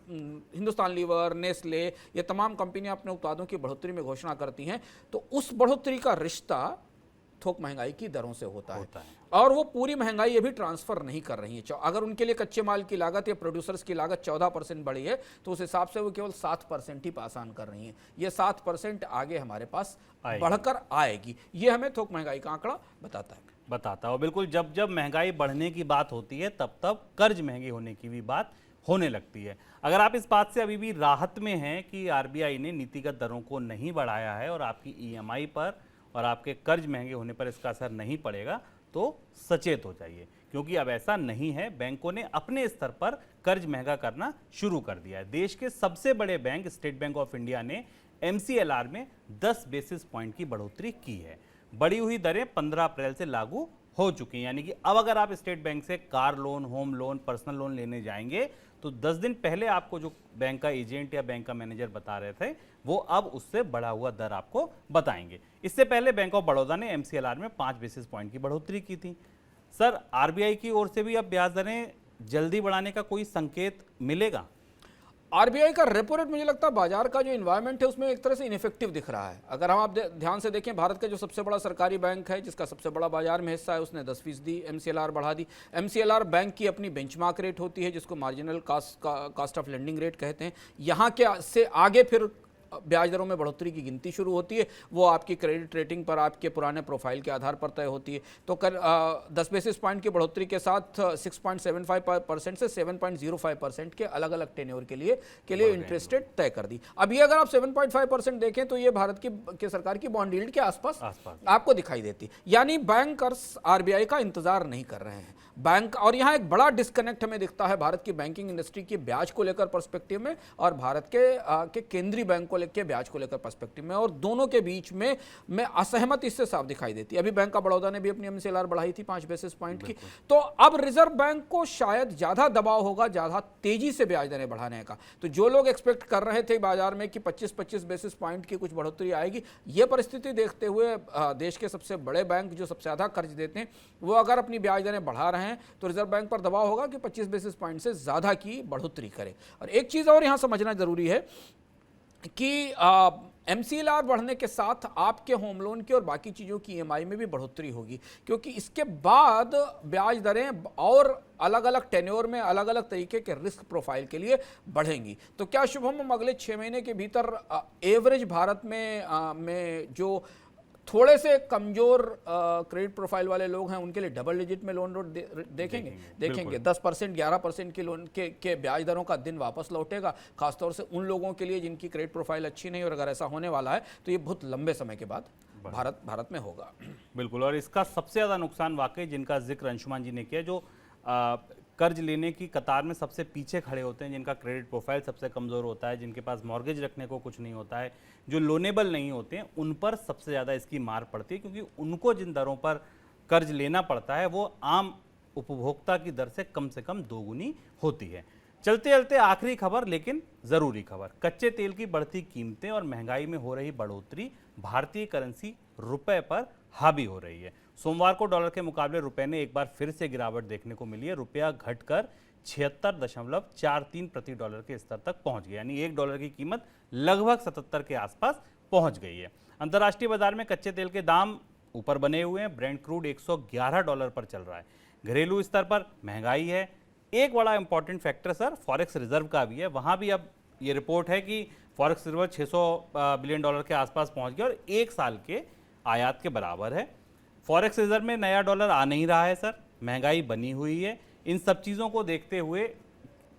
हिंदुस्तान लीवर, नेस्ले, ये तमाम कंपनियां अपने उत्पादों की बढ़ोतरी में घोषणा करती हैं, तो उस बढ़ोतरी का रिश्ता थोक महंगाई की दरों से होता है। और वो पूरी महंगाई अभी ट्रांसफर नहीं कर रही है। अगर उनके लिए कच्चे माल की लागत या प्रोड्यूसर्स की लागत 14% बढ़ी है, तो उस हिसाब से वो केवल 7% ही पास ऑन कर रही है। ये 7% आगे हमारे पास बढ़कर आएगी। ये हमें थोक महंगाई का आंकड़ा बताता है। और बिल्कुल, जब जब महंगाई बढ़ने की बात होती है, तब तब कर्ज महंगे होने की भी बात होने लगती है। अगर आप इस बात से अभी भी राहत में हैं कि RBI ने नीतिगत दरों को नहीं बढ़ाया है और आपकी EMI पर और आपके कर्ज महंगे होने पर इसका असर नहीं पड़ेगा, तो सचेत हो जाइए, क्योंकि अब ऐसा नहीं है। बैंकों ने अपने स्तर पर कर्ज महंगा करना शुरू कर दिया है। देश के सबसे बड़े bank state bank of India ने MCLR में 10 बेसिस पॉइंट की बढ़ोतरी की है। बढ़ी हुई दरें 15 अप्रैल से लागू हो चुकी हैं, यानी कि अब अगर आप स्टेट बैंक से car loan, home loan, personal loan लेने जाएंगे, तो 10 दिन पहले आपको जो बैंक का एजेंट या बैंक का मैनेजर बता रहे थे, वो अब उससे बढ़ा हुआ दर आपको बताएंगे। इससे पहले बैंक ऑफ बड़ौदा ने MCLR में 5 बेसिस पॉइंट की बढ़ोतरी की थी। सर, RBI की ओर से भी अब ब्याज दरें जल्दी बढ़ाने का कोई संकेत मिलेगा? RBI का रेपो रेट, मुझे लगता है बाजार का जो इन्वायरमेंट है उसमें एक तरह से इनफेक्टिव दिख रहा है। अगर हम आप ध्यान से देखें, भारत का जो सबसे बड़ा सरकारी बैंक है, जिसका सबसे बड़ा बाजार में हिस्सा है, उसने 10% MCLR बढ़ा दी। MCLR बैंक की अपनी बेंचमार्क रेट होती है, जिसको marginal cost of lending rate कहते हैं। यहाँ के से आगे फिर ब्याज दरों में बढ़ोतरी की गिनती शुरू होती है। वो आपकी क्रेडिट रेटिंग पर, आपके पुराने प्रोफाइल के आधार पर तय होती है। तो 10 बेसिस पॉइंट की बढ़ोतरी के साथ 6.75% से 7.05% के अलग अलग टेन्योर के लिए इंटरेस्ट रेट तय कर दी। अब ये अगर आप 7.5% देखें, तो ये भारत की सरकार की बॉन्ड यील्ड के आसपास आपको दिखाई देती। यानी बैंकर्स RBI का इंतजार नहीं कर रहे हैं। बैंक, और यहाँ एक बड़ा डिस्कनेक्ट हमें दिखता है भारत की बैंकिंग इंडस्ट्री की ब्याज को लेकर पर्सपेक्टिव में, और भारत के केंद्रीय बैंक को लेकर ब्याज को लेकर पर्सपेक्टिव में, और दोनों के बीच में असहमति इससे साफ दिखाई देती है। अभी बैंक ऑफ बड़ौदा ने भी अपनी MCLR बढ़ाई थी 5 बेसिस पॉइंट की। तो अब रिजर्व बैंक को शायद ज्यादा दबाव होगा, ज्यादा तेजी से ब्याज दरें बढ़ाने का। तो जो लोग एक्सपेक्ट कर रहे थे बाजार में कि 25-25 बेसिस पॉइंट की कुछ बढ़ोतरी आएगी, यह परिस्थिति देखते हुए देश के सबसे बड़े बैंक जो सबसे ज्यादा कर्ज देते हैं, वो अगर अपनी ब्याज दरें बढ़ा रहे हैं, तो रिजर्व बैंक पर दबाव होगा कि 25 बेसिस पॉइंट से ज्यादा की बढ़ोतरी करे। और एक चीज और यहां समझना जरूरी है कि MCLR बढ़ने के साथ आपके होम लोन की और बाकी चीज़ों की EMI में भी बढ़ोतरी होगी, क्योंकि इसके बाद ब्याज दरें और अलग अलग टेन्योर में अलग अलग तरीके के रिस्क प्रोफाइल के लिए बढ़ेंगी। तो क्या शुभम, हम अगले 6 महीने के भीतर एवरेज भारत में जो थोड़े से कमजोर क्रेडिट प्रोफाइल वाले लोग हैं, उनके लिए डबल डिजिट में लोन रेट देखेंगे 10%, 11% की लोन के ब्याज दरों का दिन वापस लौटेगा, खासतौर से उन लोगों के लिए जिनकी क्रेडिट प्रोफाइल अच्छी नहीं। और अगर ऐसा होने वाला है, तो ये बहुत लंबे समय के बाद भारत में होगा। बिल्कुल, और इसका सबसे ज़्यादा नुकसान वाकई जिनका जिक्र अंशुमान जी ने किया, जो कर्ज लेने की कतार में सबसे पीछे खड़े होते हैं, जिनका क्रेडिट प्रोफाइल सबसे कमज़ोर होता है, जिनके पास मॉर्गेज रखने को कुछ नहीं होता है, जो लोनेबल नहीं होते हैं, उन पर सबसे ज़्यादा इसकी मार पड़ती है, क्योंकि उनको जिन दरों पर कर्ज लेना पड़ता है वो आम उपभोक्ता की दर से कम दोगुनी होती है। चलते चलते आखिरी खबर, लेकिन ज़रूरी खबर, कच्चे तेल की बढ़ती कीमतें और महंगाई में हो रही बढ़ोतरी भारतीय करेंसी रुपए पर हावी हो रही है। सोमवार को डॉलर के मुकाबले रुपए ने एक बार फिर से गिरावट देखने को मिली है। रुपया घटकर 76.43 प्रति डॉलर के स्तर तक पहुंच गया, यानी $1 की कीमत लगभग 77 के आसपास पहुंच गई है। अंतर्राष्ट्रीय बाजार में कच्चे तेल के दाम ऊपर बने हुए हैं। ब्रेंट क्रूड $111 पर चल रहा है। घरेलू स्तर पर महंगाई है। एक बड़ा important factor sir forex reserve का भी है। वहां भी अब ये रिपोर्ट है कि फॉरेक्स रिजर्व $600 बिलियन के आसपास पहुंच गया और 1 साल के आयात के बराबर है। फॉरेक्स रिजर्व में नया डॉलर आ नहीं रहा है सर, महंगाई बनी हुई है। इन सब चीज़ों को देखते हुए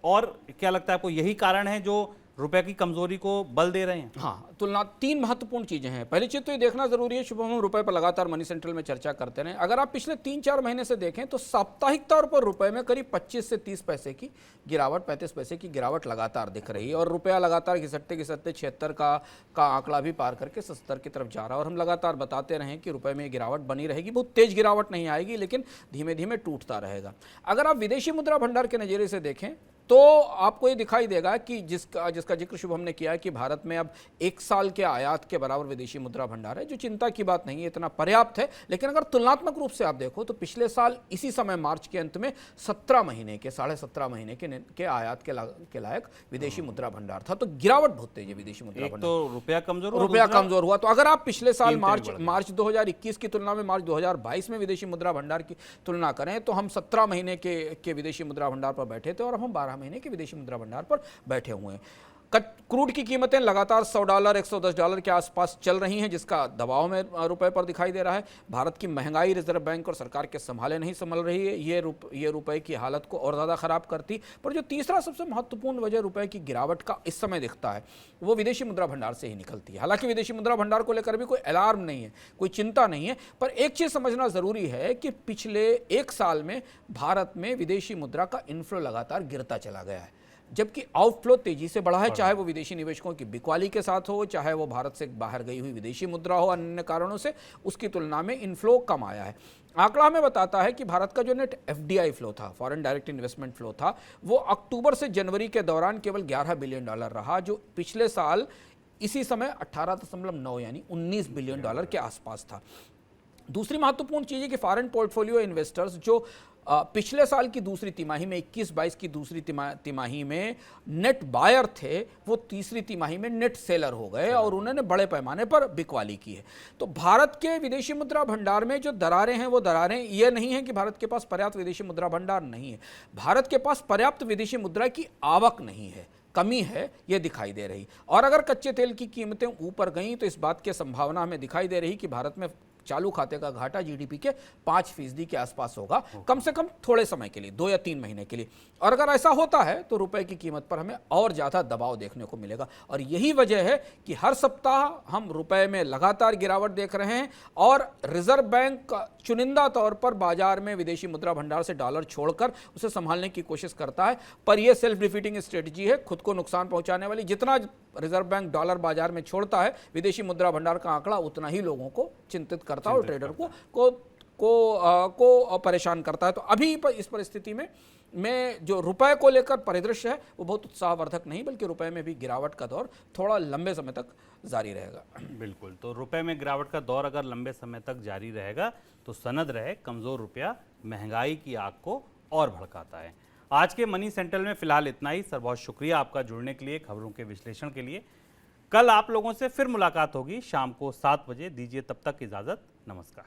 और क्या लगता है आपको यही कारण है जो रुपए की कमजोरी को बल दे रहे हैं? हाँ, तुलना 3 महत्वपूर्ण चीजें हैं। पहली चीज तो ये देखना जरूरी है, शुभम, हम रुपए पर लगातार मनी सेंट्रल में चर्चा करते रहे, अगर आप पिछले 3-4 महीने से देखें तो साप्ताहिक तौर पर रुपए में करीब 25 से 30 पैसे की गिरावट, 35 पैसे की गिरावट लगातार दिख रही है और रुपया लगातार घिसटते घिसटते 76 का आंकड़ा भी पार करके 77 की तरफ जा रहा है। और हम लगातार बताते रहे कि रुपए में गिरावट बनी रहेगी, बहुत तेज गिरावट नहीं आएगी, लेकिन धीमे धीमे टूटता रहेगा। अगर आप विदेशी मुद्रा भंडार के नजरिए से देखें तो आपको ये दिखाई देगा कि जिसका जिक्र शुभ हमने किया है कि भारत में अब 1 साल के आयात के बराबर विदेशी मुद्रा भंडार है, जो चिंता की बात नहीं है, इतना पर्याप्त है। लेकिन अगर तुलनात्मक रूप से आप देखो तो पिछले साल इसी समय मार्च के अंत में 17 महीने के 17.5 महीने के आयात के लायक विदेशी मुद्रा भंडार था। तो गिरावट बहुत तेज है विदेशी मुद्रा भंडार। तो रुपया कमजोर हुआ। तो अगर आप पिछले साल मार्च 2021 की तुलना में मार्च 2022 में विदेशी मुद्रा भंडार की तुलना करें तो हम 17 महीने के विदेशी मुद्रा भंडार पर बैठे थे और अब हम 12 महीने के विदेशी मुद्रा भंडार पर बैठे हुए हैं। क्रूड की कीमतें लगातार $100, $110 के आसपास चल रही हैं, जिसका दबाव में रुपए पर दिखाई दे रहा है। भारत की महंगाई रिजर्व बैंक और सरकार के संभाले नहीं संभल रही है, ये रुपए की हालत को और ज़्यादा खराब करती। पर जो तीसरा सबसे महत्वपूर्ण वजह रुपए की गिरावट का इस समय दिखता है वो विदेशी मुद्रा भंडार से ही निकलती है। हालांकि विदेशी मुद्रा भंडार को लेकर भी कोई अलार्म नहीं है, कोई चिंता नहीं है, पर एक चीज़ समझना ज़रूरी है कि पिछले 1 साल में भारत में विदेशी मुद्रा का इनफ्लो लगातार गिरता चला गया है, जबकि आउटफ्लो तेजी से बढ़ा है, चाहे वो विदेशी निवेशकों की बिकवाली के साथ हो, चाहे वो भारत से बाहर गई हुई विदेशी मुद्रा हो, अन्य कारणों से उसकी तुलना में इनफ्लो कम आया है। आंकड़ा हमें बताता है कि भारत का जो नेट FDI फ्लो था, फॉरेन डायरेक्ट इन्वेस्टमेंट फ्लो था, वो अक्टूबर से जनवरी के दौरान केवल $11 बिलियन रहा, जो पिछले साल इसी समय 18.9 यानी $19 बिलियन के आसपास था। दूसरी महत्वपूर्ण चीज़ है कि फॉरेन पोर्टफोलियो इन्वेस्टर्स जो पिछले साल की दूसरी तिमाही में 21-22 की दूसरी तिमाही में नेट बायर थे, वो तीसरी तिमाही में नेट सेलर हो गए और उन्होंने बड़े पैमाने पर बिकवाली की है। तो भारत के विदेशी मुद्रा भंडार में जो दरारें हैं वो दरारें ये नहीं है कि भारत के पास पर्याप्त विदेशी मुद्रा भंडार नहीं है, भारत के पास पर्याप्त विदेशी मुद्रा की आवक नहीं है, कमी है, ये दिखाई दे रही। और अगर कच्चे तेल की कीमतें ऊपर गईं तो इस बात की संभावना हमें दिखाई दे रही कि भारत में चालू खाते का घाटा GDP के 5% के आसपास होगा, कम से कम थोड़े समय के लिए, 2 या 3 महीने के लिए। और अगर ऐसा होता है तो रुपए की कीमत पर हमें और ज़्यादा दबाव देखने को मिलेगा। और यही वजह है कि हर सप्ताह हम रुपए में लगातार गिरावट देख रहे हैं और रिजर्व बैंक चुनिंदा तौर पर बाजार में विदेशी मुद्रा भंडार से डॉलर छोड़कर उसे संभालने की कोशिश करता है। पर यह सेल्फ डिफीटिंग स्ट्रेटजी है, खुद को नुकसान पहुंचाने वाली। जितना रिजर्व बैंक डॉलर बाजार में छोड़ता है, विदेशी मुद्रा भंडार का आंकड़ा उतना ही लोगों को चिंतित करता है और ट्रेडर को परेशान करता है। तो अभी इस परिस्थिति में जो रुपए को लेकर परिदृश्य है वो बहुत उत्साहवर्धक नहीं, बल्कि रुपए में भी गिरावट का दौर थोड़ा लंबे समय तक जारी रहेगा। बिल्कुल, तो रुपए में गिरावट का दौर अगर लंबे समय तक जारी रहेगा तो सनद रहे कमजोर रुपया महंगाई की आग को और भड़काता है। आज के मनी सेंट्रल में फिलहाल इतना ही। सर बहुत शुक्रिया आपका जुड़ने के लिए, खबरों के विश्लेषण के लिए। कल आप लोगों से फिर मुलाकात होगी शाम को 7 बजे। दीजिए तब तक इजाजत, नमस्कार।